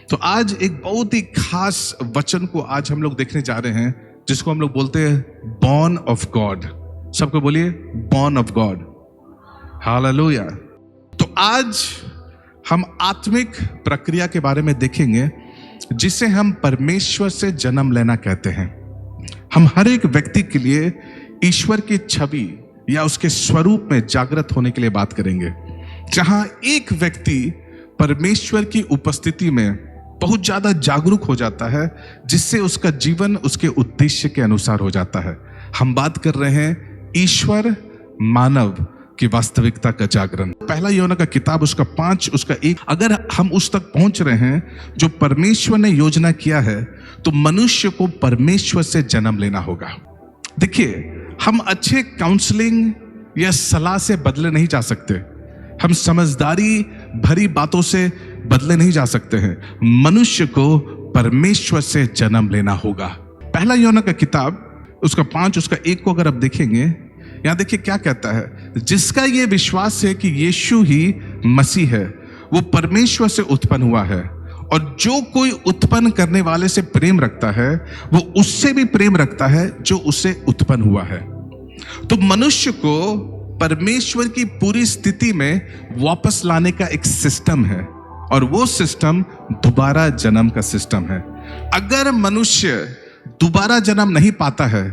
तो आज एक बहुत ही खास वचन को आज हम लोग देखने जा रहे हैं, जिसको हम लोग बोलते हैं बॉर्न ऑफ गॉड। सबको बोलिए बॉर्न ऑफ गॉड। हालेलुया। तो आज हम आत्मिक प्रक्रिया के बारे में देखेंगे जिसे हम परमेश्वर से जन्म लेना कहते हैं। हम हर एक व्यक्ति के लिए ईश्वर की छवि या उसके स्वरूप में जागृत होने के लिए बात करेंगे, जहां एक व्यक्ति परमेश्वर की उपस्थिति में बहुत ज्यादा जागरूक हो जाता है, जिससे उसका जीवन उसके उद्देश्य के अनुसार हो जाता है। हम बात कर रहे हैं ईश्वर मानव की वास्तविकता का जागरण। पहला यूहन्ना का किताब उसका 5 उसका 1, अगर हम उस तक पहुंच रहे हैं जो परमेश्वर ने योजना किया है, तो मनुष्य को परमेश्वर से जन्म लेना होगा। देखिए, हम अच्छे काउंसलिंग या सलाह से बदले नहीं जा सकते, हम समझदारी भरी बातों से बदले नहीं जा सकते हैं। मनुष्य को परमेश्वर से जन्म लेना होगा। पहला यूहन्ना का किताब उसका 5 उसका 1 को अगर आप देखेंगे, यहां देखिए क्या कहता है। जिसका ये विश्वास है कि यीशु ही मसीह है, वो परमेश्वर से उत्पन्न हुआ है, और जो कोई उत्पन्न करने वाले से प्रेम रखता है, वो उससे भी प्रेम रखता है जो उससे उत्पन्न हुआ है। तो मनुष्य को परमेश्वर की पूरी स्थिति में वापस लाने का एक सिस्टम है, और वो सिस्टम दोबारा जन्म का सिस्टम है। अगर मनुष्य दोबारा जन्म नहीं पाता है,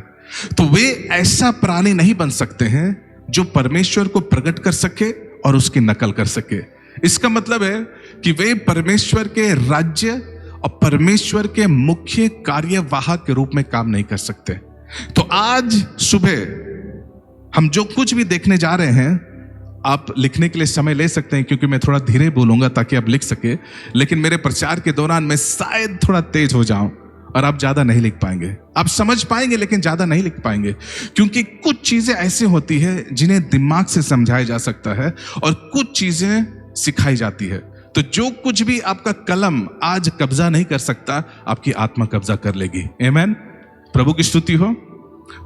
तो वे ऐसा प्राणी नहीं बन सकते हैं जो परमेश्वर को प्रकट कर सके और उसकी नकल कर सके। इसका मतलब है कि वे परमेश्वर के राज्य और परमेश्वर के मुख्य कार्यवाहक के रूप में काम नहीं कर सकते। तो आज सुबह हम जो कुछ भी देखने जा रहे हैं, आप लिखने के लिए समय ले सकते हैं, क्योंकि मैं थोड़ा धीरे बोलूंगा ताकि आप लिख सके। लेकिन मेरे प्रचार के दौरान मैं शायद थोड़ा तेज हो जाऊं और आप ज्यादा नहीं लिख पाएंगे। आप समझ पाएंगे लेकिन ज्यादा नहीं लिख पाएंगे, क्योंकि कुछ चीजें ऐसी होती है जिन्हें दिमाग से समझाया जा सकता है और कुछ चीजें सिखाई जाती है। तो जो कुछ भी आपका कलम आज कब्जा नहीं कर सकता, आपकी आत्मा कब्जा कर लेगी। आमीन। प्रभु की स्तुति हो।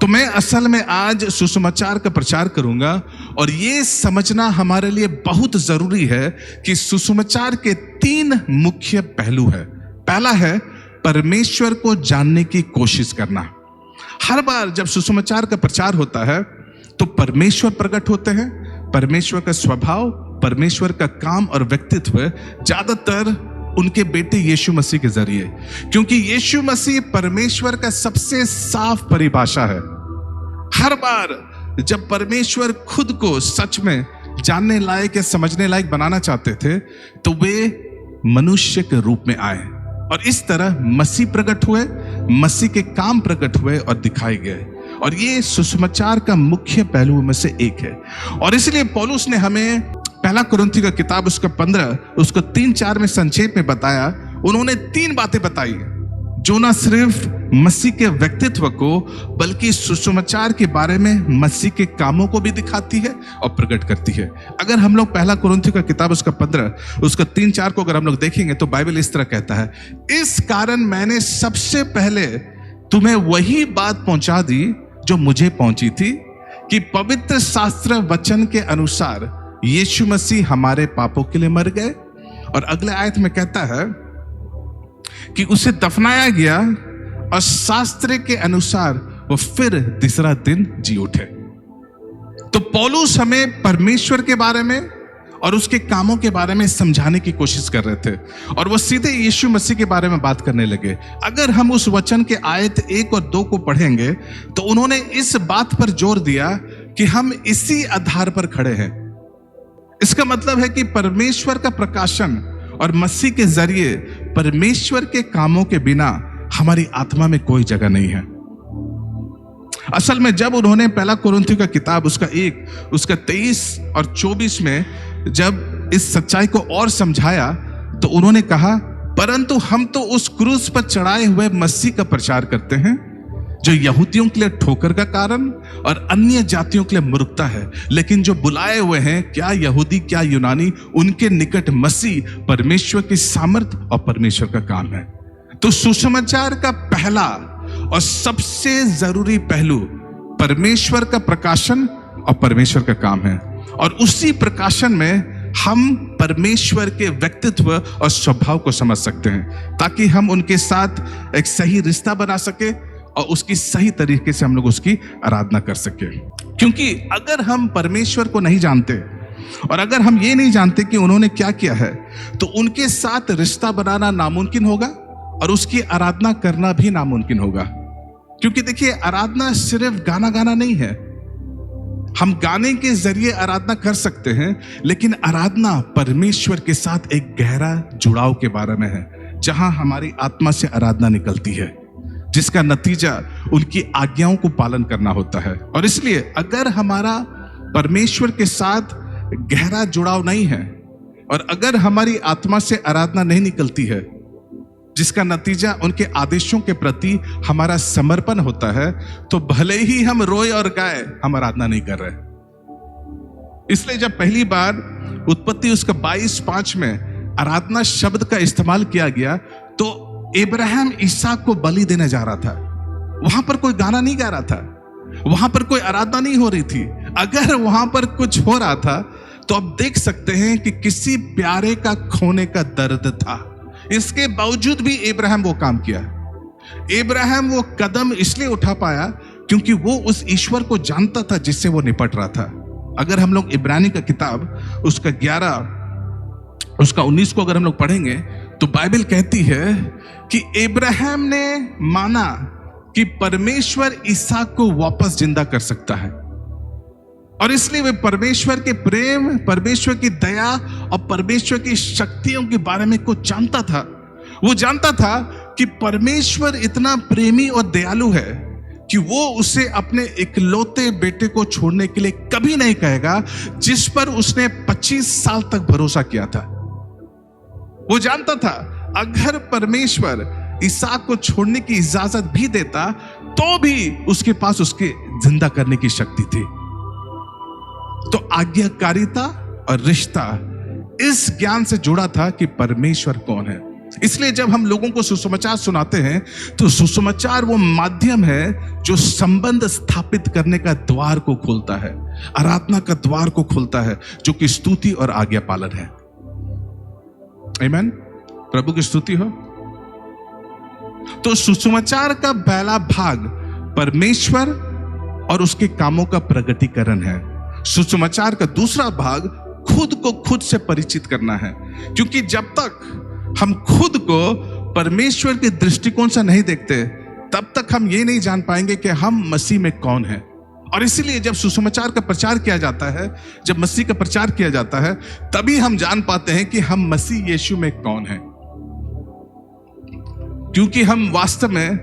तो मैं असल में आज सुसमाचार का प्रचार करूंगा, और ये समझना हमारे लिए बहुत जरूरी है कि सुसमाचार के 3 मुख्य पहलू है। पहला है परमेश्वर को जानने की कोशिश करना। हर बार जब सुसमाचार का प्रचार होता है तो परमेश्वर प्रकट होते हैं, परमेश्वर का स्वभाव, परमेश्वर का काम और व्यक्तित्व ज्यादातर उनके बेटे यीशु मसीह के जरिए, क्योंकि यीशु मसीह परमेश्वर का सबसे साफ परिभाषा है। हर बार जब परमेश्वर खुद को सच में जानने लायक या समझने लायक बनाना चाहते थे, तो वे मनुष्य के रूप में आए, और इस तरह मसीह प्रकट हुए, मसीह के काम प्रकट हुए और दिखाए गए। और ये सुसमाचार का मुख्य पहलू में से एक है। और इसलिए पौलुस ने हमें पहला कुरिन्थियों का किताब उसका 15 उसको 3-4 में संक्षेप में बताया। उन्होंने 3 बातें बताई जो ना सिर्फ मसीह के व्यक्तित्व को, बल्कि सुसमाचार के बारे में मसीह के कामों को भी दिखाती है और प्रकट करती है। अगर हम लोग पहला कुरिन्थियों का किताब उसका 15 उसका 3-4 को अगर हम लोग देखेंगे, तो बाइबल इस तरह कहता है, इस कारण मैंने सबसे पहले तुम्हें वही बात पहुंचा दी जो मुझे पहुंची थी, कि पवित्र शास्त्र वचन के अनुसार यीशु मसीह हमारे पापों के लिए मर गए, और अगले आयत में कहता है कि उसे दफनाया गया, और शास्त्र के अनुसार वो फिर तीसरा दिन जी उठे। तो पौलुस हमें परमेश्वर के बारे में और उसके कामों के बारे में समझाने की कोशिश कर रहे थे, और वो सीधे यीशु मसीह के बारे में बात करने लगे। अगर हम उस वचन के आयत 1 और 2 को पढ़ेंगे, तो उन्होंने इस बात पर जोर दिया कि हम इसी आधार पर खड़े हैं। इसका मतलब है कि परमेश्वर का प्रकाशन और मसीह के जरिए परमेश्वर के कामों के बिना हमारी आत्मा में कोई जगह नहीं है। असल में जब उन्होंने पहला कुरिन्थियों का किताब उसका 1 उसका 23 और 24 में जब इस सच्चाई को और समझाया, तो उन्होंने कहा, परंतु हम तो उस क्रूस पर चढ़ाए हुए मसीह का प्रचार करते हैं, जो यहूदियों के लिए ठोकर का कारण और अन्य जातियों के लिए मूर्खता है, लेकिन जो बुलाए हुए हैं, क्या यहूदी क्या यूनानी, उनके निकट मसीह परमेश्वर की सामर्थ और परमेश्वर का काम है। तो सुसमाचार का पहला और सबसे जरूरी पहलू परमेश्वर का प्रकाशन और परमेश्वर का काम है, और उसी प्रकाशन में हम परमेश्वर के व्यक्तित्व और स्वभाव को समझ सकते हैं, ताकि हम उनके साथ एक सही रिश्ता बना सके और उसकी सही तरीके से हम लोग उसकी आराधना कर सके। क्योंकि अगर हम परमेश्वर को नहीं जानते और अगर हम ये नहीं जानते कि उन्होंने क्या किया है, तो उनके साथ रिश्ता बनाना नामुमकिन होगा और उसकी आराधना करना भी नामुमकिन होगा। क्योंकि देखिए, आराधना सिर्फ गाना गाना नहीं है। हम गाने के जरिए आराधना कर सकते हैं, लेकिन आराधना परमेश्वर के साथ एक गहरा जुड़ाव के बारे में है, जहां हमारी आत्मा से आराधना निकलती है, जिसका नतीजा उनकी आज्ञाओं को पालन करना होता है। और इसलिए अगर हमारा परमेश्वर के साथ गहरा जुड़ाव नहीं है और अगर हमारी आत्मा से आराधना नहीं निकलती है, जिसका नतीजा उनके आदेशों के प्रति हमारा समर्पण होता है, तो भले ही हम रोए और गाए, हम आराधना नहीं कर रहे। इसलिए जब पहली बार उत्पत्ति उसका 22:5 में आराधना शब्द का इस्तेमाल किया गया, तो इब्राहिम इसहाक को बलि देने जा रहा था। वहां पर कोई गाना नहीं गा रहा था, वहां पर कोई आराधना नहीं हो रही थी। अगर वहां पर कुछ हो रहा था, तो आप देख सकते हैं कि किसी प्यारे का खोने का दर्द था। इसके बावजूद भी इब्राहिम वो काम किया। इब्राहिम वो कदम इसलिए उठा पाया क्योंकि वो उस ईश्वर को जानता था जिससे वो निपट रहा था। अगर हम लोग इब्रानी का किताब उसका 19 को अगर हम लोग पढ़ेंगे, तो बाइबल कहती है कि इब्राहिम ने माना कि परमेश्वर इसहाक को वापस जिंदा कर सकता है, और इसलिए वे परमेश्वर के प्रेम, परमेश्वर की दया और परमेश्वर की शक्तियों के बारे में कुछ जानता था। वो जानता था कि परमेश्वर इतना प्रेमी और दयालु है कि वो उसे अपने इकलौते बेटे को छोड़ने के लिए कभी नहीं कहेगा, जिस पर उसने 25 साल तक भरोसा किया था। वो जानता था अगर परमेश्वर इसहाक को छोड़ने की इजाजत भी देता, तो भी उसके पास उसके जिंदा करने की शक्ति थी। तो आज्ञाकारिता और रिश्ता इस ज्ञान से जुड़ा था कि परमेश्वर कौन है। इसलिए जब हम लोगों को सुसमाचार सुनाते हैं, तो सुसमाचार वो माध्यम है जो संबंध स्थापित करने का द्वार को खोलता है, आराधना का द्वार को खोलता है, जो कि स्तुति और आज्ञा पालन है। आमीन। प्रभु की स्तुति हो। तो सुसमाचार का पहला भाग परमेश्वर और उसके कामों का प्रगटीकरण है। सुसमाचार का दूसरा भाग खुद को खुद से परिचित करना है, क्योंकि जब तक हम खुद को परमेश्वर के दृष्टिकोण से नहीं देखते, तब तक हम ये नहीं जान पाएंगे कि हम मसीह में कौन है। और इसीलिए जब सुसमाचार का प्रचार किया जाता है, जब मसीह का प्रचार किया जाता है, तभी हम जान पाते हैं कि हम मसीह यीशु में कौन है, क्योंकि हम वास्तव में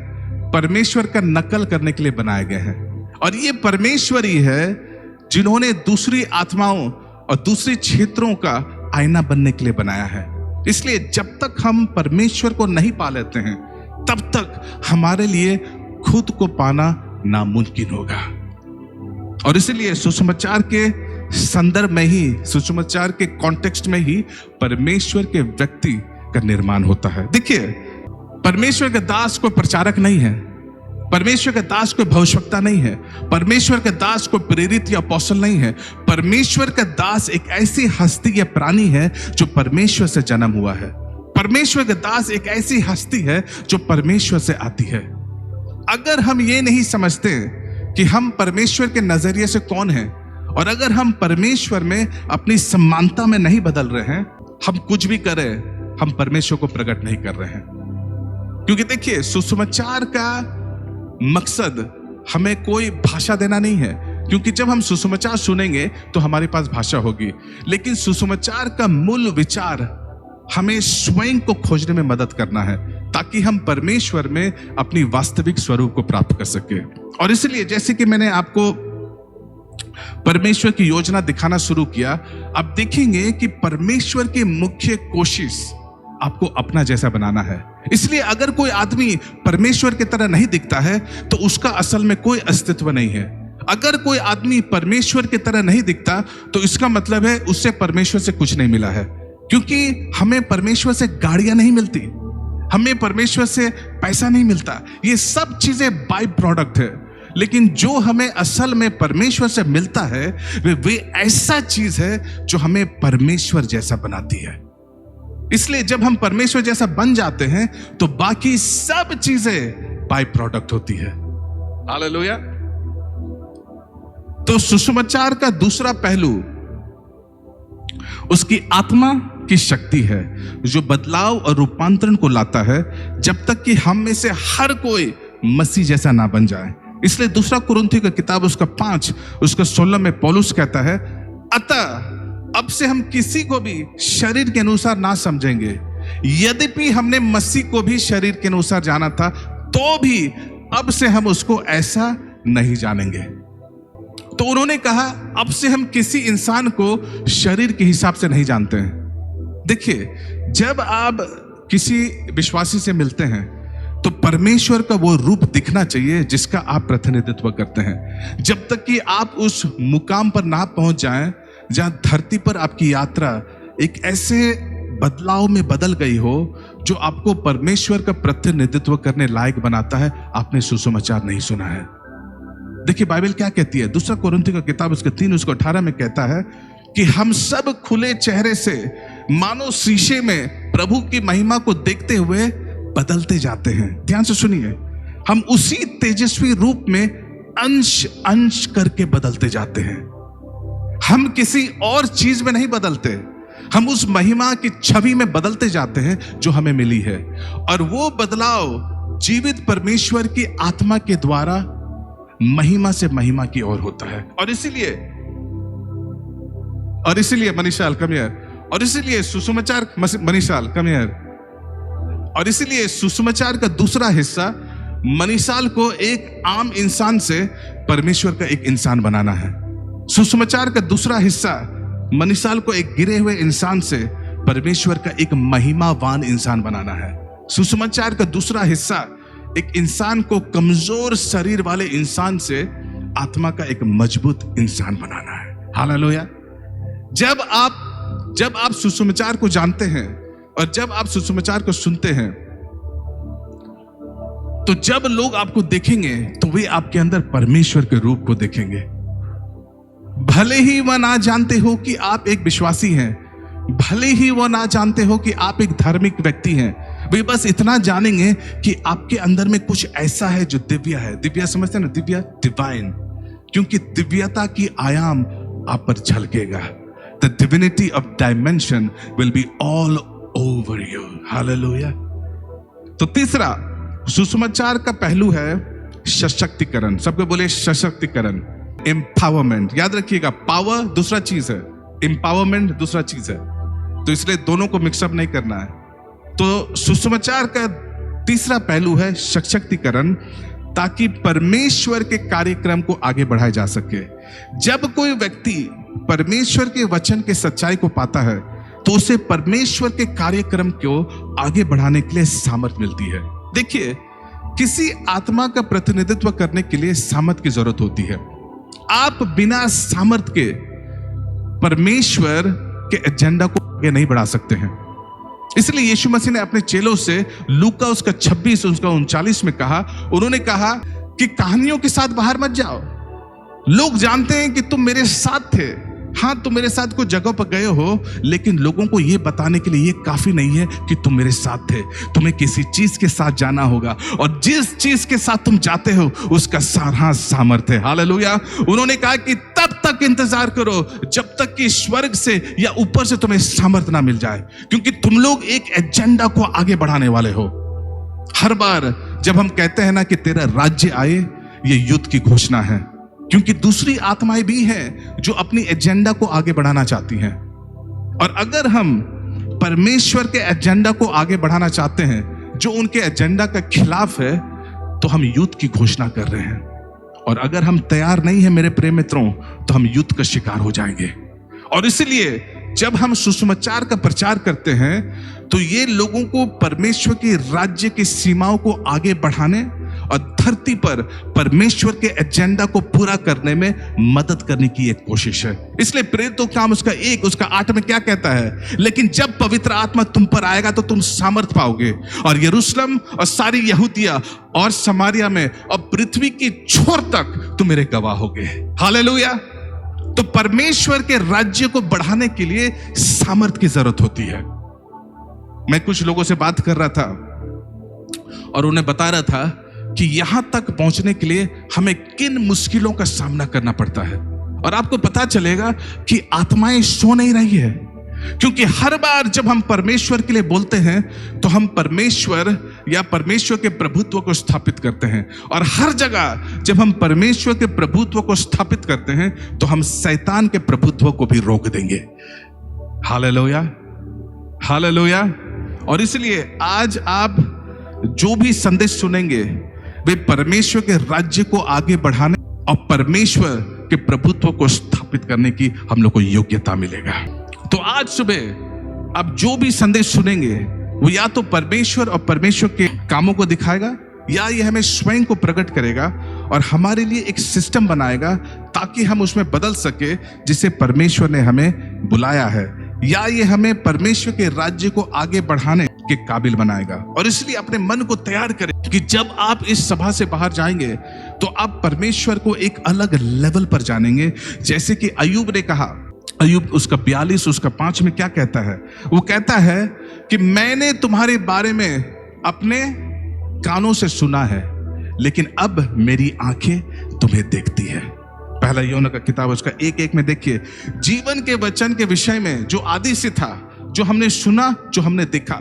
परमेश्वर का नकल करने के लिए बनाए गए हैं। और ये परमेश्वर ही है जिन्होंने दूसरी आत्माओं और दूसरे क्षेत्रों का आईना बनने के लिए बनाया है। इसलिए जब तक हम परमेश्वर को नहीं पा लेते हैं, तब तक हमारे लिए खुद को पाना नामुमकिन होगा। और इसलिए सुसमाचार के संदर्भ में ही, सुसमाचार के कॉन्टेक्स्ट में ही परमेश्वर के व्यक्ति का निर्माण होता है। देखिए, परमेश्वर के दास कोई प्रचारक नहीं है, परमेश्वर के दास कोई भविष्यवक्ता नहीं है, परमेश्वर के दास कोई प्रेरित या अपोस्तल नहीं है। परमेश्वर का दास एक ऐसी हस्ती या प्राणी है जो परमेश्वर से जन्म हुआ है। परमेश्वर का दास एक ऐसी हस्ती है जो परमेश्वर से आती है। अगर हम ये नहीं समझते कि हम परमेश्वर के नजरिए से कौन हैं, और अगर हम परमेश्वर में अपनी समानता में नहीं बदल रहे हैं, हम कुछ भी करें, हम परमेश्वर को प्रकट नहीं कर रहे हैं। क्योंकि देखिए, सुसमाचार का मकसद हमें कोई भाषा देना नहीं है, क्योंकि जब हम सुसमाचार सुनेंगे तो हमारे पास भाषा होगी, लेकिन सुसमाचार का मूल विचार हमें स्वयं को खोजने में मदद करना है, ताकि हम परमेश्वर में अपनी वास्तविक स्वरूप को प्राप्त कर सके। और इसलिए जैसे कि मैंने आपको परमेश्वर की योजना दिखाना शुरू किया, आप देखेंगे कि परमेश्वर की मुख्य कोशिश आपको अपना जैसा बनाना है। इसलिए अगर कोई आदमी परमेश्वर की तरह नहीं दिखता है, तो उसका असल में कोई अस्तित्व नहीं है। अगर कोई आदमी परमेश्वर की तरह नहीं दिखता, तो इसका मतलब है उससे परमेश्वर से कुछ नहीं मिला है। क्योंकि हमें परमेश्वर से गाड़ियां नहीं मिलती, हमें परमेश्वर से पैसा नहीं मिलता, ये सब चीजें बाय प्रोडक्ट है। लेकिन जो हमें असल में परमेश्वर से मिलता है वे ऐसा चीज है जो हमें परमेश्वर जैसा बनाती है। इसलिए जब हम परमेश्वर जैसा बन जाते हैं तो बाकी सब चीजें बाय प्रोडक्ट होती है। हालेलुया। तो सुसमाचार का दूसरा पहलू उसकी आत्मा की शक्ति है जो बदलाव और रूपांतरण को लाता है, जब तक कि हम में से हर कोई मसीह जैसा ना बन जाए। इसलिए दूसरा कुरिन्थियों का किताब उसका 5 उसका 16 में पौलुस कहता है, अतः अब से हम किसी को भी शरीर के अनुसार ना समझेंगे। यद्यपि हमने मसीह को भी शरीर के अनुसार जाना था, तो भी अब से हम उसको ऐसा नहीं जानेंगे। तो उन्होंने कहा, अब से हम किसी इंसान को शरीर के हिसाब से नहीं जानते हैं। देखिए, जब आप किसी विश्वासी से मिलते हैं तो परमेश्वर का वो रूप दिखना चाहिए जिसका आप प्रतिनिधित्व करते हैं। जब तक कि आप उस मुकाम पर ना पहुंच जाएं जहां धरती पर आपकी यात्रा एक ऐसे बदलाव में बदल गई हो जो आपको परमेश्वर का प्रतिनिधित्व करने लायक बनाता है, आपने सुसमाचार नहीं सुना है। देखिए बाइबल क्या कहती है, दूसरा कुरिन्थियों का किताब उसके 3 उसको 18 में कहता है कि हम सब खुले चेहरे से मानो शीशे में प्रभु की महिमा को देखते हुए बदलते जाते हैं। ध्यान से सुनिए, हम उसी तेजस्वी रूप में अंश अंश करके बदलते जाते हैं। हम किसी और चीज में नहीं बदलते, हम उस महिमा की छवि में बदलते जाते हैं जो हमें मिली है। और वो बदलाव जीवित परमेश्वर की आत्मा के द्वारा महिमा से महिमा की ओर होता है। और इसीलिए मनीषाल कम हियर, और इसीलिए सुसमाचार मनीषाल कम हियर, और इसीलिए सुसमाचार का दूसरा हिस्सा मनीषाल को एक आम इंसान से परमेश्वर का एक इंसान बनाना है। सुसमाचार का दूसरा हिस्सा मनीषाल को एक गिरे हुए इंसान से परमेश्वर का एक महिमावान इंसान बनाना है। सुसमाचार का दूसरा हिस्सा एक इंसान को कमजोर शरीर वाले इंसान से आत्मा का एक मजबूत इंसान बनाना है। हालेलुया। जब आप सुसमाचार को जानते हैं और जब आप सुसमाचार को सुनते हैं, तो जब लोग आपको देखेंगे तो वे आपके अंदर परमेश्वर के रूप को देखेंगे। भले ही वह ना जानते हो कि आप एक विश्वासी हैं, भले ही वह ना जानते हो कि आप एक धार्मिक व्यक्ति हैं, वे बस इतना जानेंगे कि आपके अंदर में कुछ ऐसा है जो दिव्य है। दिव्य समझते हैं ना, दिव्य, डिवाइन, क्योंकि दिव्यता की आयाम आप पर झलकेगा। The divinity of dimension will be all over you. Hallelujah. तो तीसरा सुसमाचार का पहलू है सशक्तिकरण। सबको बोले सशक्तिकरण, एम्पावरमेंट। याद रखिएगा, पावर दूसरा चीज है, एम्पावरमेंट दूसरा चीज है, तो इसलिए दोनों को मिक्सअप नहीं करना है। तो सुसमाचार का तीसरा पहलू है सशक्तिकरण, ताकि परमेश्वर के कार्यक्रम को आगे बढ़ाया जा सके। जब कोई व्यक्ति परमेश्वर के वचन के सच्चाई को पाता है तो उसे परमेश्वर के कार्यक्रम को आगे बढ़ाने के लिए सामर्थ मिलती है। देखिए, किसी आत्मा का प्रतिनिधित्व करने के लिए सामर्थ की जरूरत होती है। आप बिना सामर्थ के परमेश्वर के एजेंडा को आगे नहीं बढ़ा सकते हैं। इसलिए यीशु मसीह ने अपने चेलों से लूका उसका 26 उसका 39 में कहा, उन्होंने कहा कि कहानियों के साथ बाहर मत जाओ। लोग जानते हैं कि तुम मेरे साथ थे, हाँ तुम मेरे साथ कुछ जगह पर गए हो, लेकिन लोगों को यह बताने के लिए यह काफी नहीं है कि तुम मेरे साथ थे। तुम्हें किसी चीज के साथ जाना होगा, और जिस चीज के साथ तुम जाते हो उसका सारा सामर्थ्य है। हालेलुया। उन्होंने कहा कि तब तक इंतजार करो जब तक कि स्वर्ग से या ऊपर से तुम्हें सामर्थ्य ना मिल जाए, क्योंकि तुम लोग एक एजेंडा को आगे बढ़ाने वाले हो। हर बार जब हम कहते हैं ना कि तेरा राज्य आए, ये युद्ध की घोषणा है, क्योंकि दूसरी आत्माएं भी हैं जो अपनी एजेंडा को आगे बढ़ाना चाहती हैं। और अगर हम परमेश्वर के एजेंडा को आगे बढ़ाना चाहते हैं जो उनके एजेंडा का खिलाफ है, तो हम युद्ध की घोषणा कर रहे हैं। और अगर हम तैयार नहीं हैं मेरे प्रिय मित्रों, तो हम युद्ध का शिकार हो जाएंगे। और इसलिए जब हम सुसमाचार का प्रचार करते हैं तो ये लोगों को परमेश्वर के राज्य की सीमाओं को आगे बढ़ाने और धरती पर परमेश्वर के एजेंडा को पूरा करने में मदद करने की एक कोशिश है। इसलिए प्रेरितों का काम उसका 8 में क्या कहता है, लेकिन जब पवित्र आत्मा तुम पर आएगा तो तुम सामर्थ पाओगे और यरूशलेम और सारी यहूदिया और समारिया में और पृथ्वी की छोर तक तुम मेरे गवाह होगे। हालेलुया। तो परमेश्वर के राज्य को बढ़ाने के लिए सामर्थ की जरूरत होती है। मैं कुछ लोगों से बात कर रहा था और उन्हें बता रहा था कि यहां तक पहुंचने के लिए हमें किन मुश्किलों का सामना करना पड़ता है, और आपको पता चलेगा कि आत्माएं सो नहीं रही है, क्योंकि हर बार जब हम परमेश्वर के लिए बोलते हैं तो हम परमेश्वर या परमेश्वर के प्रभुत्व को स्थापित करते हैं, और हर जगह जब हम परमेश्वर के प्रभुत्व को स्थापित करते हैं तो हम शैतान के प्रभुत्व को भी रोक देंगे। Hallelujah, hallelujah. और इसलिए आज आप जो भी संदेश सुनेंगे वे परमेश्वर के राज्य को आगे बढ़ाने और परमेश्वर के प्रभुत्व को स्थापित करने की हम लोग को योग्यता मिलेगा। तो आज सुबह आप जो भी संदेश सुनेंगे वो या तो परमेश्वर और परमेश्वर के कामों को दिखाएगा, या ये हमें स्वयं को प्रकट करेगा और हमारे लिए एक सिस्टम बनाएगा ताकि हम उसमें बदल सके जिसे परमेश्वर ने हमें बुलाया है, या ये हमें परमेश्वर के राज्य को आगे बढ़ाने के काबिल बनाएगा। और इसलिए अपने मन को तैयार करें कि जब आप इस सभा से बाहर जाएंगे तो आप परमेश्वर को एक अलग लेवल पर जानेंगे। जैसे कि अय्यूब ने कहा, अय्यूब उसका 42 उसका 5 में क्या कहता है, वो कहता है कि मैंने तुम्हारे बारे में अपने कानों से सुना है, लेकिन अब मेरी आंखें तुम्हें देखती है। पहला यूहन्ना का किताब उसका 1:1 में देखिए, जीवन के वचन के विषय में जो आदि से था, जो हमने सुना, जो हमने देखा,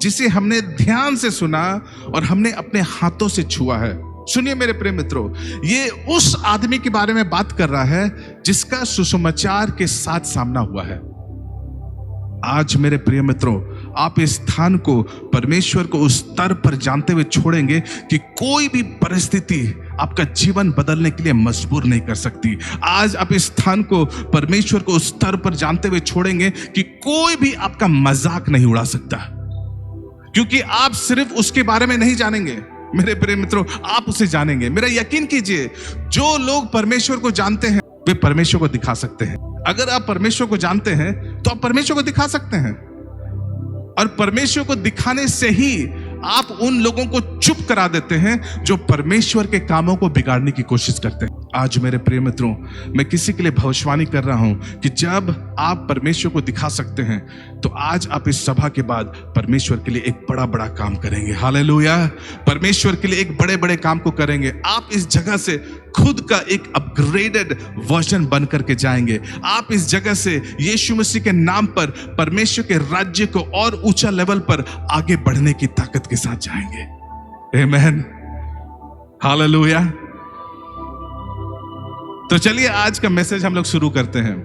जिसे हमने ध्यान से सुना और हमने अपने हाथों से छुआ है। सुनिए मेरे प्रिय मित्रों, ये उस आदमी के बारे में बात कर रहा है जिसका सुसमाचार के साथ सामना हुआ है। आज मेरे प्रिय मित्रों, आप इस स्थान को परमेश्वर को उस स्तर पर जानते हुए छोड़ेंगे कि कोई भी परिस्थिति आपका जीवन बदलने के लिए मजबूर नहीं कर सकती। आज आप इस स्थान को परमेश्वर को उस स्तर पर जानते हुए छोड़ेंगे कि कोई भी आपका मजाक नहीं उड़ा सकता, क्योंकि आप सिर्फ उसके बारे में नहीं जानेंगे मेरे प्रिय मित्रों, आप उसे जानेंगे। मेरा यकीन कीजिए, जो लोग परमेश्वर को जानते हैं वे परमेश्वर को दिखा सकते हैं। अगर आप परमेश्वर को जानते हैं तो आप परमेश्वर को दिखा सकते हैं, और परमेश्वर को दिखाने से ही आप उन लोगों को चुप करा देते हैं जो परमेश्वर के कामों को बिगाड़ने की कोशिश करते हैं। आज मेरे प्रिय मित्रों, मैं किसी के लिए भविष्यवाणी कर रहा हूं कि जब आप परमेश्वर को दिखा सकते हैं तो आज आप इस सभा के बाद परमेश्वर के लिए एक बड़ा बड़ा काम करेंगे। हालेलुया। परमेश्वर के लिए एक बड़े बड़े काम को करेंगे। आप इस जगह से खुद का एक अपग्रेडेड वर्जन बन करके जाएंगे। आप इस जगह से यीशु मसीह के नाम पर परमेश्वर के राज्य को और ऊंचा लेवल पर आगे बढ़ने की ताकत के साथ जाएंगे। आमीन। हालेलुया। तो चलिए आज का मैसेज हम लोग शुरू करते हैं।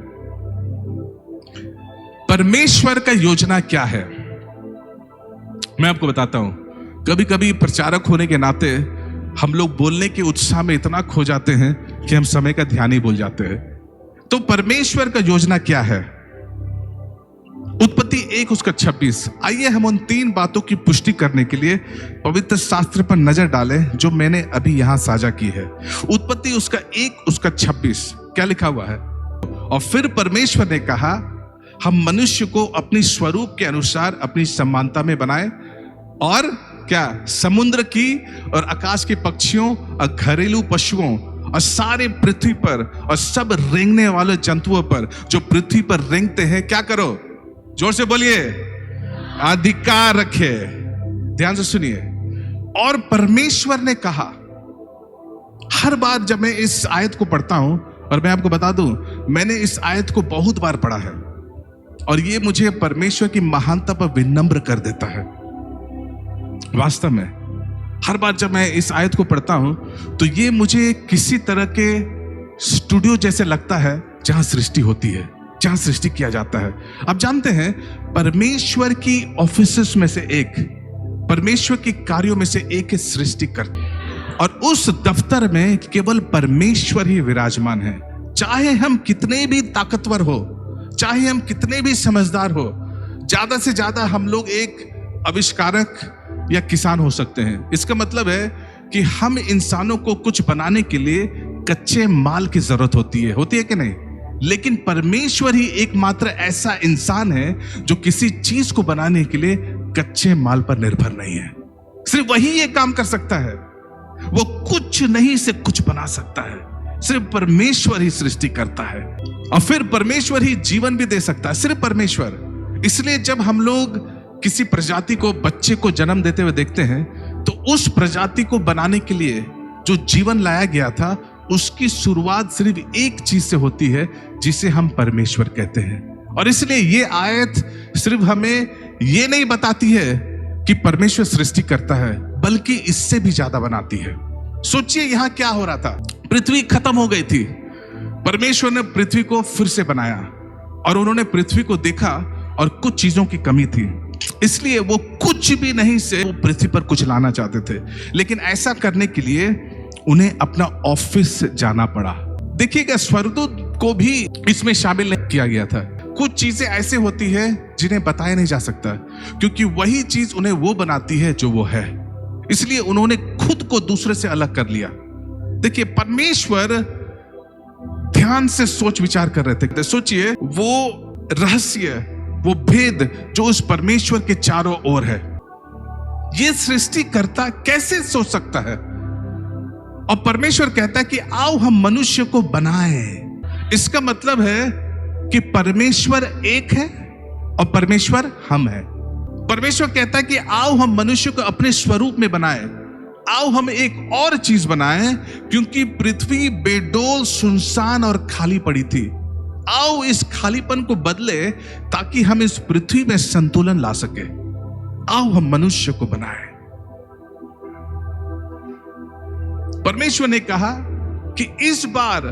परमेश्वर का योजना क्या है, मैं आपको बताता हूं। कभी कभी प्रचारक होने के नाते हम लोग बोलने के उत्साह में इतना खो जाते हैं कि हम समय का ध्यान ही भूल जाते हैं। तो परमेश्वर का योजना क्या है? उत्पत्ति 1 उसका 26। आइए हम उन 3 बातों की पुष्टि करने के लिए पवित्र शास्त्र पर नजर डालें जो मैंने अभी यहां साझा की है। उत्पत्ति उसका 1 उसका 26 क्या लिखा हुआ है? और फिर परमेश्वर ने कहा, हम मनुष्य को अपनी स्वरूप के अनुसार अपनी समानता में बनाएं, और क्या, समुद्र की और आकाश के पक्षियों और घरेलू पशुओं और सारे पृथ्वी पर और सब रेंगने वाले जंतुओं पर जो पृथ्वी पर रेंगते हैं, क्या करो? जोर से बोलिए, अधिकार रखे। ध्यान से सुनिए। और परमेश्वर ने कहा। हर बार जब मैं इस आयत को पढ़ता हूं, और मैं आपको बता दूं, मैंने इस आयत को बहुत बार पढ़ा है, और ये मुझे परमेश्वर की महानता पर विनम्र कर देता है। वास्तव में हर बार जब मैं इस आयत को पढ़ता हूं तो ये मुझे किसी तरह के स्टूडियो जैसे लगता है जहां सृष्टि होती है, जहां सृष्टि किया जाता है। आप जानते हैं, परमेश्वर की ऑफिसेस में से एक, परमेश्वर के कार्यों में से एक है सृष्टि करना, और उस दफ्तर में केवल परमेश्वर ही विराजमान है। चाहे हम कितने भी ताकतवर हो, चाहे हम कितने भी समझदार हो, ज्यादा से ज्यादा हम लोग एक आविष्कारक या किसान हो सकते हैं। इसका मतलब है कि हम इंसानों को कुछ बनाने के लिए कच्चे माल की जरूरत होती है कि नहीं? लेकिन परमेश्वर ही एकमात्र ऐसा इंसान है जो किसी चीज को बनाने के लिए कच्चे माल पर निर्भर नहीं है। सिर्फ वही ये काम कर सकता है। वो कुछ नहीं से कुछ बना सकता है। सिर्फ परमेश्वर ही सृष्टि करता है और फिर परमेश्वर ही जीवन भी दे सकता है, सिर्फ परमेश्वर। इसलिए जब हम लोग किसी प्रजाति को, बच्चे को जन्म देते हुए देखते हैं, तो उस प्रजाति को बनाने के लिए जो जीवन लाया गया था, उसकी शुरुआत सिर्फ एक चीज से होती है, जिसे हम परमेश्वर कहते हैं। और इसलिए ये आयत सिर्फ हमें ये नहीं बताती है कि परमेश्वर सृष्टि करता है, बल्कि इससे भी ज्यादा बनाती है। सोचिए यहां क्या हो रहा था। पृथ्वी खत्म हो गई थी। परमेश्वर ने पृथ्वी को फिर से बनाया और उन्होंने पृथ्वी को देखा और कुछ चीजों की कमी थी, इसलिए वो कुछ भी नहीं से वो पृथ्वी पर कुछ लाना चाहते थे। लेकिन ऐसा करने के लिए उन्हें अपना ऑफिस जाना पड़ा। देखिएगा, स्वर्गदूत को भी इसमें शामिल नहीं किया गया था। कुछ चीजें ऐसे होती है जिन्हें बताया नहीं जा सकता, क्योंकि वही चीज उन्हें वो बनाती है जो वो है। इसलिए उन्होंने खुद को दूसरे से अलग कर लिया। देखिए, परमेश्वर ध्यान से सोच विचार कर रहे थे। सोचिए, वो रहस्य, वो भेद जो उस परमेश्वर के चारों ओर है, ये सृष्टिकर्ता कैसे सोच सकता है? और परमेश्वर कहता है कि आओ हम मनुष्य को बनाएं। इसका मतलब है कि परमेश्वर एक है और परमेश्वर हम है। परमेश्वर कहता है कि आओ हम मनुष्य को अपने स्वरूप में बनाएं। आओ हम एक और चीज बनाएं, क्योंकि पृथ्वी बेडोल, सुनसान और खाली पड़ी थी। आओ इस खालीपन को बदले ताकि हम इस पृथ्वी में संतुलन ला सके। आओ हम मनुष्य को बनाएं। परमेश्वर ने कहा कि इस बार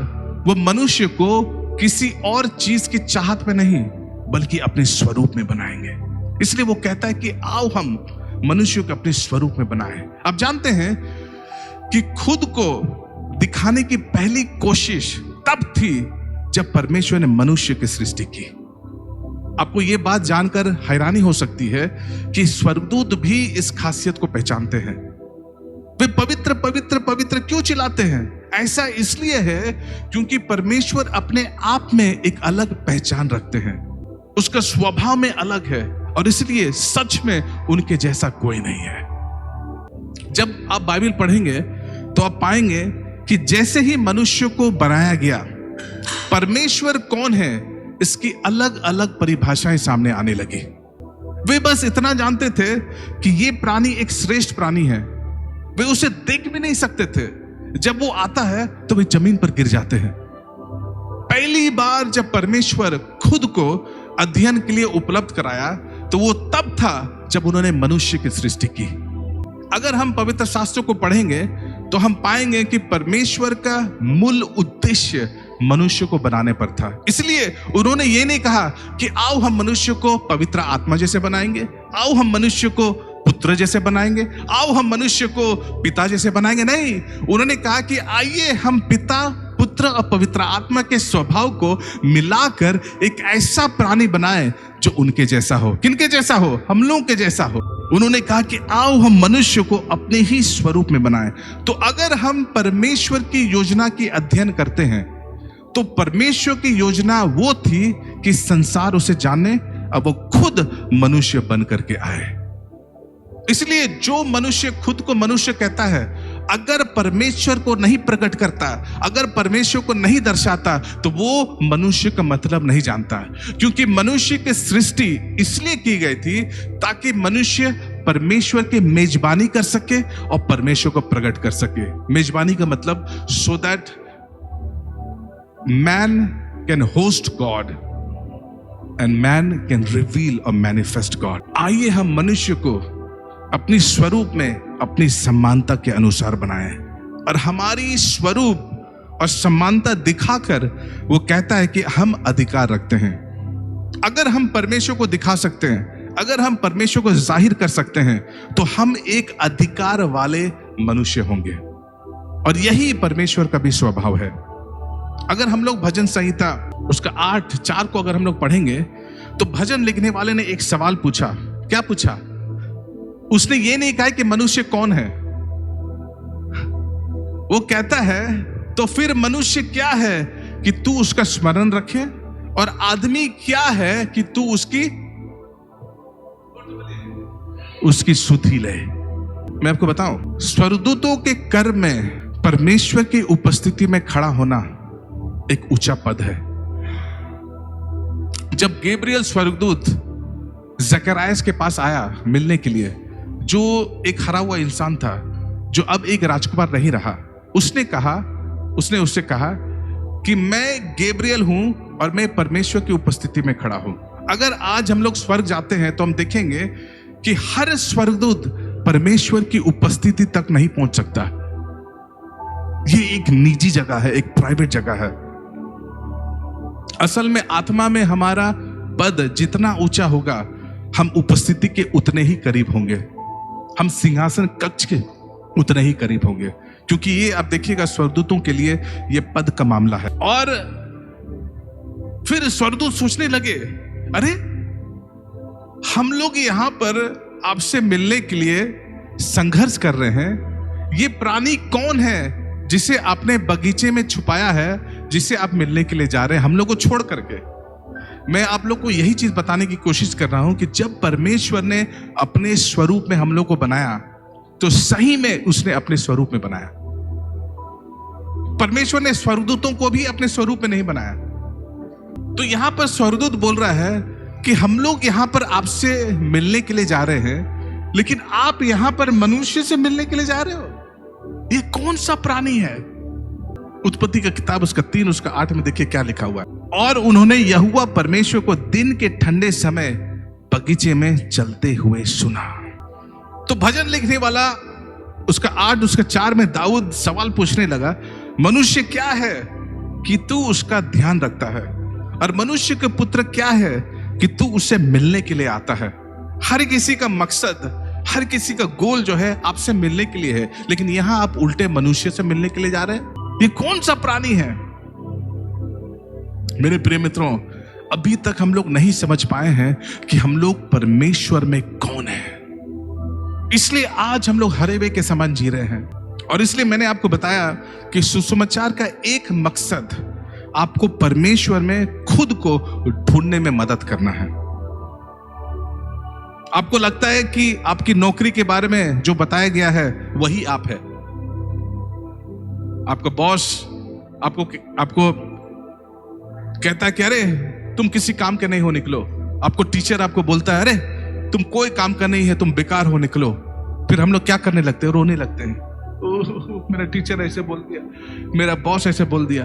वो मनुष्य को किसी और चीज की चाहत में नहीं, बल्कि अपने स्वरूप में बनाएंगे। इसलिए वो कहता है कि आओ हम मनुष्य को अपने स्वरूप में बनाएं। आप जानते हैं कि खुद को दिखाने की पहली कोशिश तब थी जब परमेश्वर ने मनुष्य की सृष्टि की। आपको यह बात जानकर हैरानी हो सकती है कि स्वर्गदूत भी इस खासियत को पहचानते हैं। वे पवित्र पवित्र पवित्र क्यों चिल्लाते हैं? ऐसा इसलिए है क्योंकि परमेश्वर अपने आप में एक अलग पहचान रखते हैं। उसका स्वभाव में अलग है और इसलिए सच में उनके जैसा कोई नहीं है। जब आप बाइबल पढ़ेंगे तो आप पाएंगे कि जैसे ही मनुष्य को बनाया गया, परमेश्वर कौन है इसकी अलग अलग परिभाषाएं सामने आने लगी। वे बस इतना जानते थे कि यह प्राणी एक श्रेष्ठ प्राणी है। वे उसे देख भी नहीं सकते थे। जब वो आता है तो वे जमीन पर गिर जाते हैं। पहली बार जब परमेश्वर खुद को अध्ययन के लिए उपलब्ध कराया तो वो तब था जब उन्होंने मनुष्य की सृष्टि की। अगर हम पवित्र शास्त्रों को पढ़ेंगे तो हम पाएंगे कि परमेश्वर का मूल उद्देश्य मनुष्य को बनाने पर था। इसलिए उन्होंने ये नहीं कहा कि आओ हम मनुष्य को पवित्र आत्मा जैसे बनाएंगे, आओ हम मनुष्य को पुत्र जैसे बनाएंगे, आओ हम मनुष्य को पिता जैसे बनाएंगे। नहीं, उन्होंने कहा कि आइए हम पिता, पुत्र और पवित्र आत्मा के स्वभाव को मिलाकर एक ऐसा प्राणी बनाएं जो उनके जैसा हो। किनके जैसा हो? हम लोगों के जैसा हो। उन्होंने कहा कि आओ हम मनुष्य को अपने ही स्वरूप में बनाएं। तो अगर हम परमेश्वर की योजना की अध्ययन करते हैं तो परमेश्वर की योजना वो थी कि संसार उसे जाने, अब वो खुद मनुष्य बन करके आए। इसलिए जो मनुष्य खुद को मनुष्य कहता है, अगर परमेश्वर को नहीं प्रकट करता, अगर परमेश्वर को नहीं दर्शाता, तो वो मनुष्य का मतलब नहीं जानता। क्योंकि मनुष्य की सृष्टि इसलिए की गई थी ताकि मनुष्य परमेश्वर की मेजबानी कर सके और परमेश्वर को प्रकट कर सके। मेजबानी का मतलब so that man can host God and man can reveal और मैनिफेस्ट गॉड। आइए हम मनुष्य को अपनी स्वरूप में, अपनी समानता के अनुसार बनाएं। और हमारी स्वरूप और समानता दिखाकर वो कहता है कि हम अधिकार रखते हैं। अगर हम परमेश्वर को दिखा सकते हैं, अगर हम परमेश्वर को जाहिर कर सकते हैं, तो हम एक अधिकार वाले मनुष्य होंगे। और यही परमेश्वर का भी स्वभाव है। अगर हम लोग भजन संहिता उसका 8:4 को अगर हम लोग पढ़ेंगे तो भजन लिखने वाले ने एक सवाल पूछा। क्या पूछा? उसने ये नहीं कहा कि मनुष्य कौन है, वो कहता है तो फिर मनुष्य क्या है कि तू उसका स्मरण रखे, और आदमी क्या है कि तू उसकी सुधि ले। मैं आपको बताऊं, स्वर्गदूतों के कर में परमेश्वर की उपस्थिति में खड़ा होना एक ऊंचा पद है। जब गैब्रियल स्वर्गदूत जकरयाह के पास आया मिलने के लिए, जो एक हरा हुआ इंसान था, जो अब एक राजकुमार नहीं रहा, उसने उससे कहा कि मैं गैब्रियल हूं और मैं परमेश्वर की उपस्थिति में खड़ा हूं। अगर आज हम लोग स्वर्ग जाते हैं तो हम देखेंगे कि हर स्वर्गदूत परमेश्वर की उपस्थिति तक नहीं पहुंच सकता। ये एक निजी जगह है, एक प्राइवेट जगह है। असल में आत्मा में हमारा पद जितना ऊंचा होगा, हम उपस्थिति के उतने ही करीब होंगे, हम सिंहासन कक्ष के उतने ही करीब होंगे, क्योंकि ये आप देखिएगा स्वर्गदूतों के लिए ये पद का मामला है। और फिर स्वर्गदूत सोचने लगे, अरे हम लोग यहां पर आपसे मिलने के लिए संघर्ष कर रहे हैं, ये प्राणी कौन है जिसे आपने बगीचे में छुपाया है, जिसे आप मिलने के लिए जा रहे हैं हम लोग को छोड़ करके। मैं आप लोग को यही चीज बताने की कोशिश कर रहा हूं कि जब परमेश्वर ने अपने स्वरूप में हम लोग को बनाया, तो सही में उसने अपने स्वरूप में बनाया। परमेश्वर ने स्वर्गदूतों को भी अपने स्वरूप में नहीं बनाया। तो यहां पर स्वर्गदूत बोल रहा है कि हम लोग यहां पर आपसे मिलने के लिए जा रहे हैं, लेकिन आप यहां पर मनुष्य से मिलने के लिए जा रहे हो। ये कौन सा प्राणी है? उत्पत्ति का किताब उसका 3 उसका 8 में देखिए क्या लिखा हुआ है। और उन्होंने यहोवा परमेश्वर को दिन के ठंडे समय बगीचे में चलते हुए सुना। तो भजन लिखने वाला उसका 8 उसका 4 में दाऊद सवाल पूछने लगा, मनुष्य क्या है कि तू उसका ध्यान रखता है, और मनुष्य के पुत्र क्या है कि तू उससे मिलने के लिए आता है। हर किसी का मकसद, हर किसी का गोल जो है आपसे मिलने के लिए है, लेकिन यहां आप उल्टे मनुष्य से मिलने के लिए जा रहे हैं। ये कौन सा प्राणी है? मेरे प्रिय मित्रों, अभी तक हम लोग नहीं समझ पाए हैं कि हम लोग परमेश्वर में कौन है। इसलिए आज हम लोग हरे वे के समान जी रहे हैं। और इसलिए मैंने आपको बताया कि सुसमाचार का एक मकसद आपको परमेश्वर में खुद को ढूंढने में मदद करना है। आपको लगता है कि आपकी नौकरी के बारे में जो बताया गया है वही आप है। आपका बॉस आपको कहता है कि अरे तुम किसी काम के नहीं हो, निकलो। आपको टीचर आपको बोलता है अरे तुम कोई काम का नहीं है, तुम बेकार हो, निकलो। फिर हम लोग क्या करने लगते हैं? रोने लगते हैं। मेरा टीचर ऐसे बोल दिया, मेरा बॉस ऐसे बोल दिया।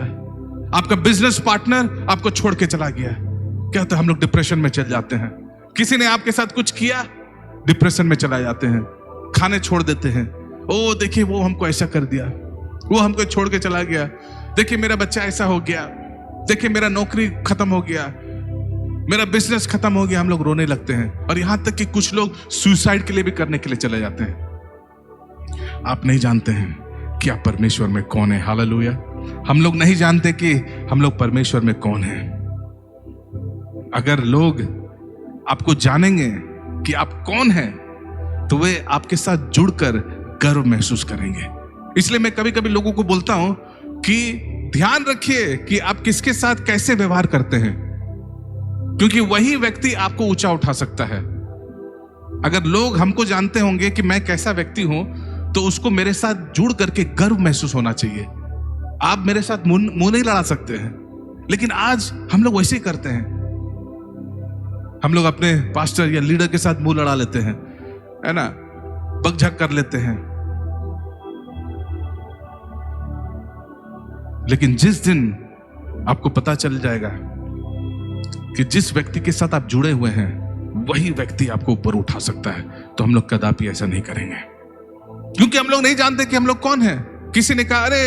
आपका बिजनेस पार्टनर आपको छोड़ के चला गया, क्या होता है? हम लोग डिप्रेशन में चल जाते हैं। किसी ने आपके साथ कुछ किया, डिप्रेशन में चला जाते हैं, खाने छोड़ देते हैं। ओ देखिए वो हमको ऐसा कर दिया, वो हमको छोड़ के चला गया, देखिए मेरा बच्चा ऐसा हो गया, देखिए मेरा नौकरी खत्म हो गया, मेरा बिजनेस खत्म हो गया। हम लोग रोने लगते हैं, और यहां तक कि कुछ लोग सुसाइड के लिए भी करने के लिए चले जाते हैं। आप नहीं जानते हैं कि आप परमेश्वर में कौन है। हालेलुया। हम लोग नहीं जानते कि हम लोग परमेश्वर में कौन है। अगर लोग आपको जानेंगे कि आप कौन हैं, तो वे आपके साथ जुड़कर गर्व महसूस करेंगे। इसलिए मैं कभी कभी लोगों को बोलता हूं कि ध्यान रखिए कि आप किसके साथ कैसे व्यवहार करते हैं, क्योंकि वही व्यक्ति आपको ऊंचा उठा सकता है। अगर लोग हमको जानते होंगे कि मैं कैसा व्यक्ति हूं, तो उसको मेरे साथ जुड़ करके गर्व महसूस होना चाहिए। आप मेरे साथ मुंह नहीं लड़ा सकते हैं, लेकिन आज हम लोग वैसे ही करते हैं। हम लोग अपने पास्टर या लीडर के साथ मुंह लड़ा लेते हैं, है ना, बकझक कर लेते हैं। लेकिन जिस दिन आपको पता चल जाएगा कि जिस व्यक्ति के साथ आप जुड़े हुए हैं वही व्यक्ति आपको ऊपर उठा सकता है, तो हम लोग कदापि ऐसा नहीं करेंगे, क्योंकि हम लोग नहीं जानते कि हम लोग कौन है। किसी ने कहा अरे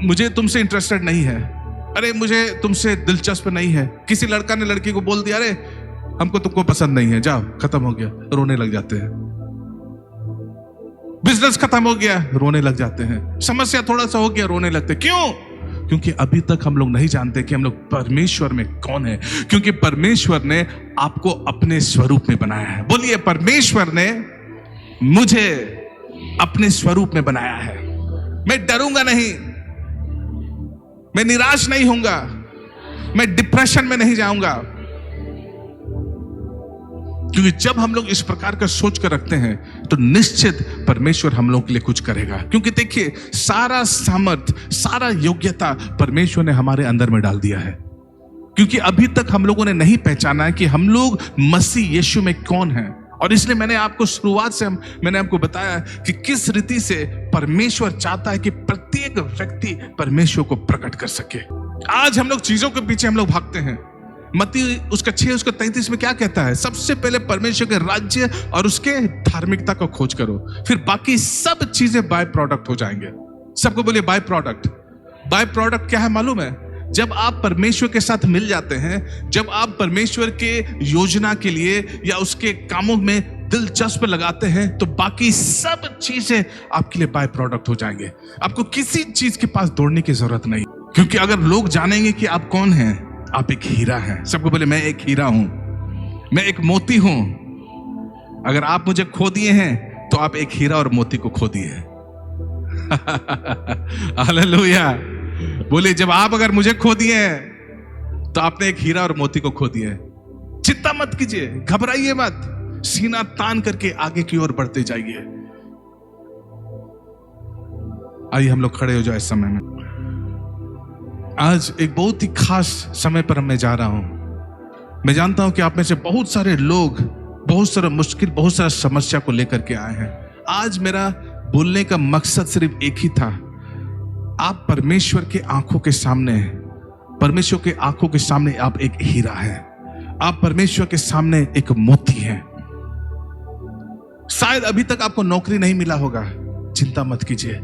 मुझे तुमसे इंटरेस्टेड नहीं है, अरे मुझे तुमसे दिलचस्प नहीं है। किसी लड़का ने लड़की को बोल दिया अरे हमको तुमको पसंद नहीं है, जाओ, खत्म हो गया, रोने लग जाते हैं। बिजनेस खत्म हो गया, रोने लग जाते हैं। समस्या थोड़ा सा हो गया, रोने लगते। क्यों? क्योंकि अभी तक हम लोग नहीं जानते कि हम लोग परमेश्वर में कौन है, क्योंकि परमेश्वर ने आपको अपने स्वरूप में बनाया है। बोलिए, परमेश्वर ने मुझे अपने स्वरूप में बनाया है। मैं डरूंगा नहीं, मैं निराश नहीं होऊंगा, मैं डिप्रेशन में नहीं जाऊंगा, क्योंकि जब हम लोग इस प्रकार का सोच कर रखते हैं तो निश्चित परमेश्वर हम लोग के लिए कुछ करेगा। क्योंकि देखिए, सारा सामर्थ, सारा योग्यता परमेश्वर ने हमारे अंदर में डाल दिया है। क्योंकि अभी तक हम लोगों ने नहीं पहचाना है कि हम लोग मसीह यीशु में कौन हैं। और इसलिए मैंने आपको शुरुआत से मैंने आपको बताया कि किस रीति से परमेश्वर चाहता है कि प्रत्येक व्यक्ति परमेश्वर को प्रकट कर सके। आज हम लोग चीजों के पीछे हम लोग भागते हैं। मत्ती उसका 6 उसका 33 में क्या कहता है? सबसे पहले परमेश्वर के राज्य और उसके धार्मिकता को खोज करो, फिर बाकी सब चीजें बाय प्रोडक्ट हो जाएंगे। सबको बोलिए बाय प्रोडक्ट। बाय प्रोडक्ट क्या है मालूम है? जब आप परमेश्वर के साथ मिल जाते हैं, जब आप परमेश्वर के योजना के लिए या उसके कामों में दिलचस्प लगाते हैं, तो बाकी सब चीजें आपके लिए बाय प्रोडक्ट हो जाएंगे। आपको किसी चीज के पास दौड़ने की जरूरत नहीं, क्योंकि अगर लोग जानेंगे कि आप कौन हैं, आप एक हीरा हैं। सबको बोले मैं एक हीरा हूं, मैं एक मोती हूं। अगर आप मुझे खो दिए हैं तो आप एक हीरा और मोती को खो दिए हैं। हालेलुया। बोले जब आप अगर मुझे खो दिए हैं तो आपने एक हीरा और मोती को खो दिया है। चिंता मत कीजिए, घबराइए मत, सीना तान करके आगे की ओर बढ़ते जाइए। आइए हम लोग खड़े हो जाए इस समय में। आज एक बहुत ही खास समय पर मैं जा रहा हूं। मैं जानता हूं कि आप में से बहुत सारे लोग बहुत सारा मुश्किल, बहुत सारा समस्या को लेकर के आए हैं। आज मेरा बोलने का मकसद सिर्फ एक ही था। आप परमेश्वर के आंखों के सामने, परमेश्वर के आंखों के सामने आप एक हीरा हैं। आप परमेश्वर के सामने एक मोती हैं। शायद अभी तक आपको नौकरी नहीं मिला होगा, चिंता मत कीजिए।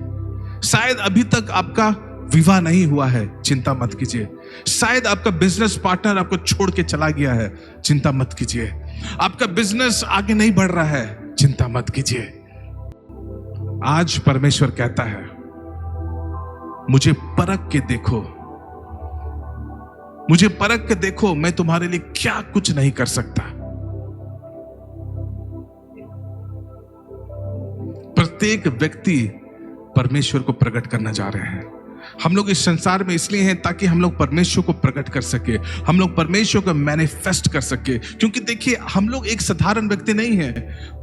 शायद अभी तक आपका विवाह नहीं हुआ है, चिंता मत कीजिए। शायद आपका बिजनेस पार्टनर आपको छोड़ के चला गया है, चिंता मत कीजिए। आपका बिजनेस आगे नहीं बढ़ रहा है, चिंता मत कीजिए। आज परमेश्वर कहता है, मुझे परख के देखो, मुझे परख के देखो, मैं तुम्हारे लिए क्या कुछ नहीं कर सकता। प्रत्येक व्यक्ति परमेश्वर को प्रकट करना जा रहे हैं। हम लोग इस संसार में इसलिए हैं ताकि हम लोग परमेश्वर को प्रकट कर सके, हम लोग परमेश्वर को मैनिफेस्ट कर सके। क्योंकि देखिए, हम लोग एक साधारण व्यक्ति नहीं है।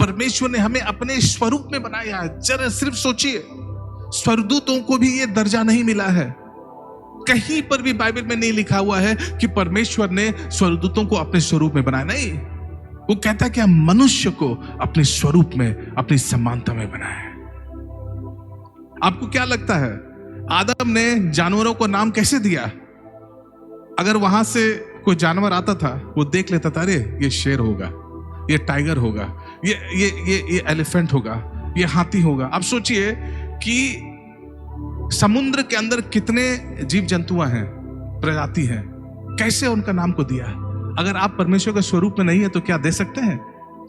परमेश्वर ने हमें अपने स्वरूप में बनाया है। जरा सिर्फ सोचिए, स्वर्गदूतों को भी ये दर्जा नहीं मिला है। कहीं पर भी बाइबल में नहीं लिखा हुआ है कि परमेश्वर ने स्वर्गदूतों को अपने स्वरूप में बनाया। नहीं, वो कहता है कि हम मनुष्य को अपने स्वरूप में, अपनी समानता में बनाया है। आपको क्या लगता है, आदम ने जानवरों को नाम कैसे दिया? अगर वहां से कोई जानवर आता था, वो देख लेता था, अरे ये शेर होगा, ये टाइगर होगा, ये एलिफेंट होगा, ये हाथी होगा। अब सोचिए कि समुद्र के अंदर कितने जीव जंतुआ हैं, प्रजाति हैं, कैसे उनका नाम को दिया। अगर आप परमेश्वर के स्वरूप में नहीं है तो क्या दे सकते हैं?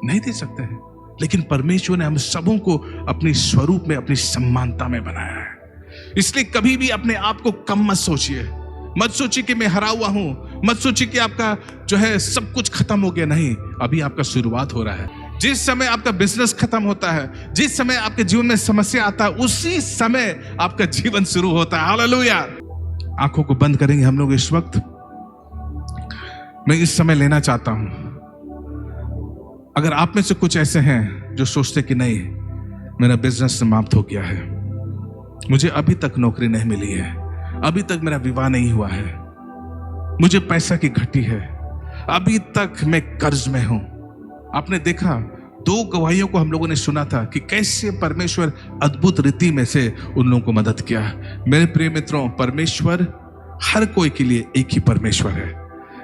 नहीं दे सकते हैं। लेकिन परमेश्वर ने हम सबों को अपने स्वरूप में, अपनी समानता में बनाया है। इसलिए कभी भी अपने आप को कम मत सोचिए। मत सोचिए कि मैं हरा हुआ हूं, मत सोचिए कि आपका जो है सब कुछ खत्म हो गया। नहीं, अभी आपका शुरुआत हो रहा है। जिस समय आपका बिजनेस खत्म होता है, जिस समय आपके जीवन में समस्या आता है, उसी समय आपका जीवन शुरू होता है। हालेलुया। आंखों को बंद करेंगे हम लोग इस वक्त। मैं इस समय लेना चाहता हूं, अगर आप में से कुछ ऐसे हैं जो सोचते कि नहीं, मेरा बिजनेस समाप्त हो गया है, मुझे अभी तक नौकरी नहीं मिली है, अभी तक मेरा विवाह नहीं हुआ है, मुझे पैसा की घटी है, अभी तक मैं कर्ज में हूं। आपने देखा, 2 गवाहियों को हम लोगों ने सुना था कि कैसे परमेश्वर अद्भुत रीति में से उन लोगों को मदद किया। मेरे प्रिय मित्रों, परमेश्वर हर कोई के लिए एक ही परमेश्वर है।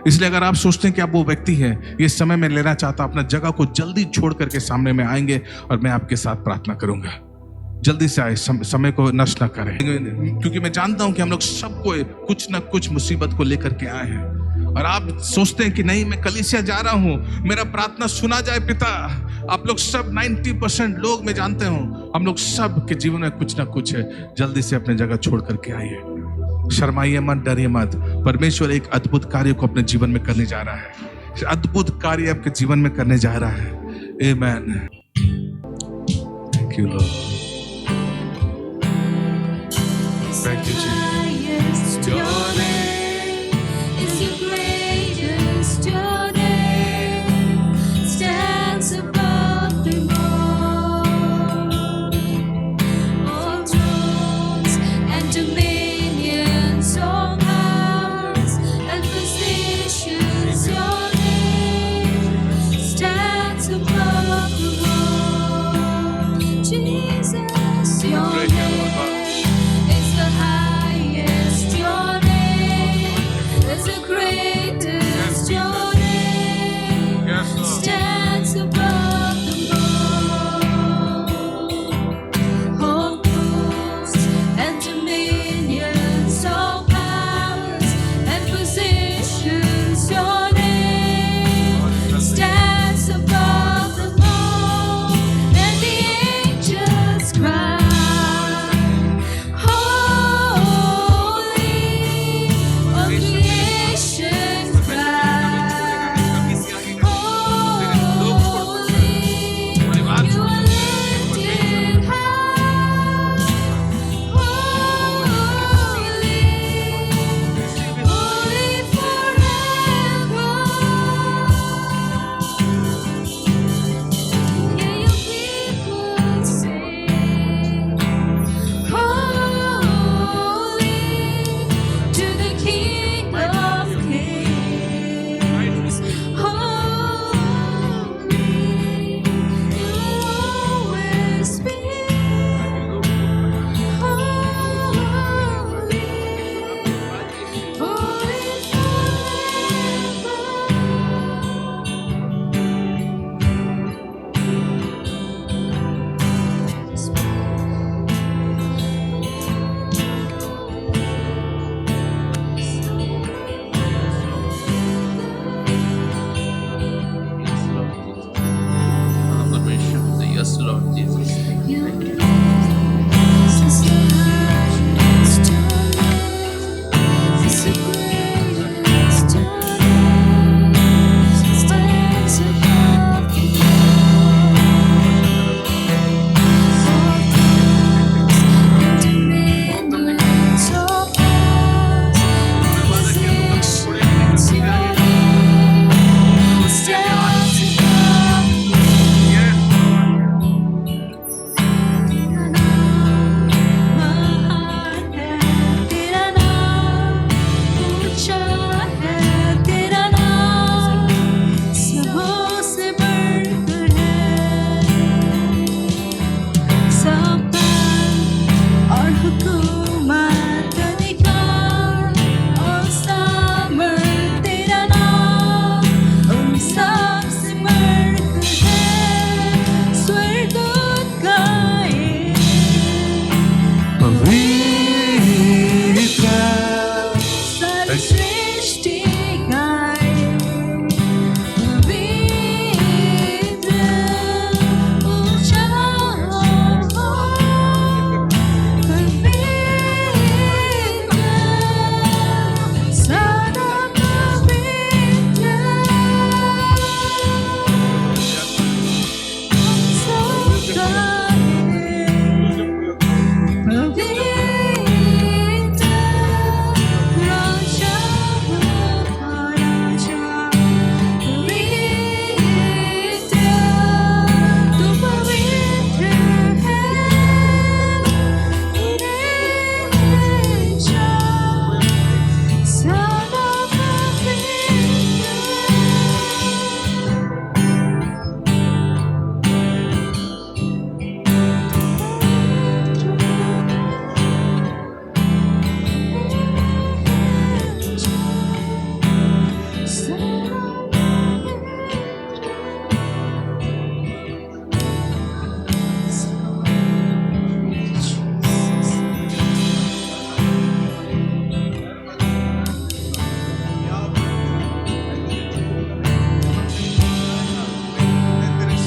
इसलिए अगर आप सोचते हैं कि आप वो व्यक्ति हैं, ये समय में लेना चाहता, अपना जगह को जल्दी छोड़ करके सामने में आएंगे और मैं आपके साथ प्रार्थना करूंगा। जल्दी से आए, समय को नष्ट ना करें, क्योंकि मैं जानता हूं कि हम लोग सबको कुछ ना कुछ मुसीबत को लेकर के आए हैं। और आप सोचते हैं कि नहीं, मैं कलीसिया जा रहा हूं, मेरा प्रार्थना सुना जाए पिता। आप लोग सब 90% लोग, मैं जानते हूं, हम लोग सब के जीवन में कुछ ना कुछ है। जल्दी से अपने जगह छोड़ करके आइए, शर्माइए मत, डरिए मत। परमेश्वर एक अद्भुत कार्य को अपने जीवन में करने जा रहा है। अद्भुत कार्य आपके जीवन में करने जा रहा है। Amen. Thank you lord. Thank you, Jesus. highest, your name is the greatest, your name stands above them all thrones and dominions, all powers and positions, your name stands above them all. Jesus, your name is the highest, your name is the greatest, your name Yes, Lord. stands above them all thrones and dominions, all powers and positions, your name stands above them all, and the angels cry, holy, all creation cry, holy, you are lifted high, holy, holy forever. Hear your people sing, holy to the King of Kings. Holy, you always be. Holy, holy Yes, Lord Jesus.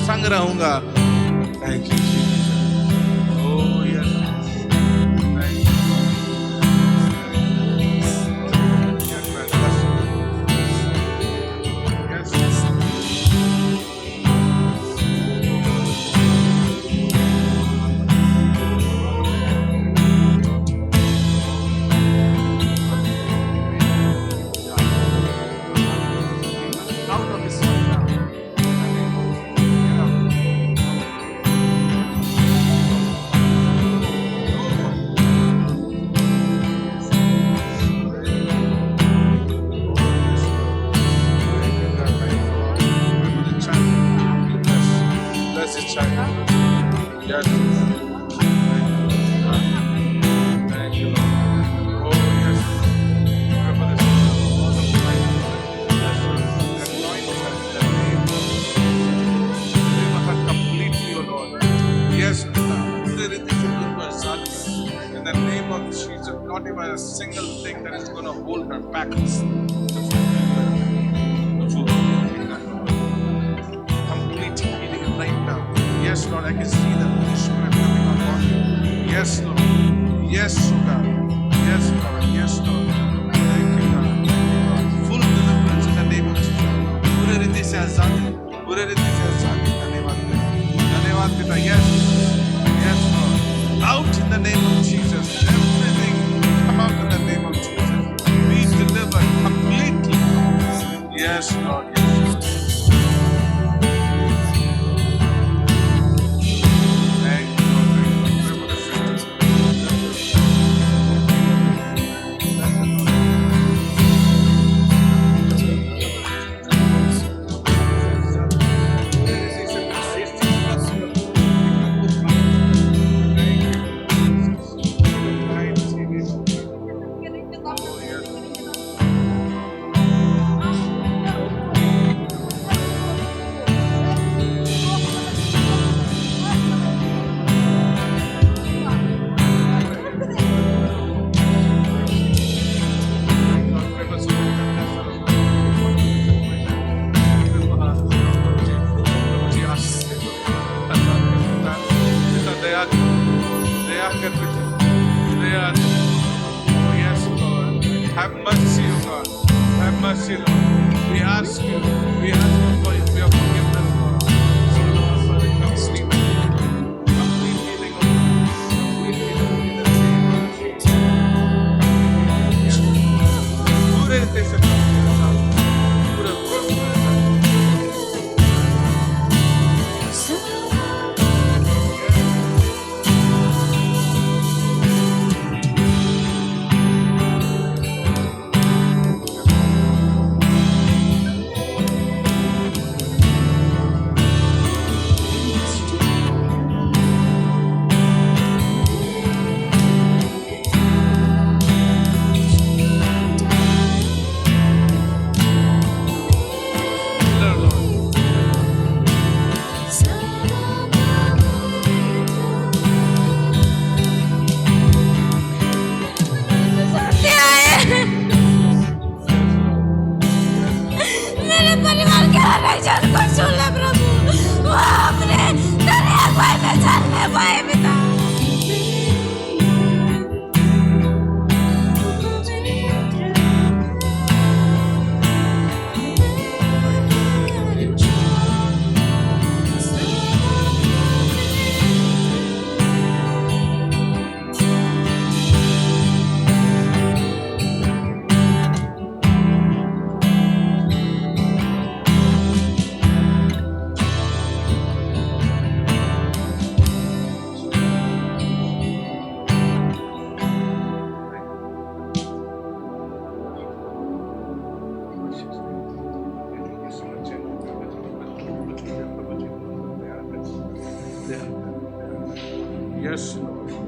संग रहूंगा. Thank you, Jesus. Oh, yes. Thank you. Yes, man. Yes. Yes. Thank you, Lord. Oh, yes. Pray for this awesome time. Yes, Lord. Anoint her in the name of Jesus. Deliver her completely, O Lord. Yes, Piता. पूरे रीति से तुम पर साथ में. In the name of Jesus, not even a single thing that is going to hold her back. To fulfill complete healing right now. Yes, Lord, I can see the Holy Spirit coming upon you. Yes, Lord. Yes, oh God. Yes, Lord. Yes, Lord. Thank you, God. Thank you, God. Full deliverance in the name of Jesus. पूरे रीति से आजादी. पूरे रीति से आजादी. धन्यवाद पिता. धन्यवाद पिता. Yes. Yes, Lord. Out in the name of Jesus. Everything come out in the name of Jesus. Be delivered completely. Yes, Lord. Yes, Lord. Thank you, Lord. Thank you, Lord. Pray for the sister. Have mercy, O God. Have mercy, Lord. We ask you for your forgiveness, Lord. So, Lord, for the complete healing, O God. Complete healing in the name of Jesus. Yes. पूरे देश में पूरे मेरे परिवार के हर एक जन को छू ले प्रभु वो अपने तेरे अगुवाई में चलने पाए पिता Yes, Lord.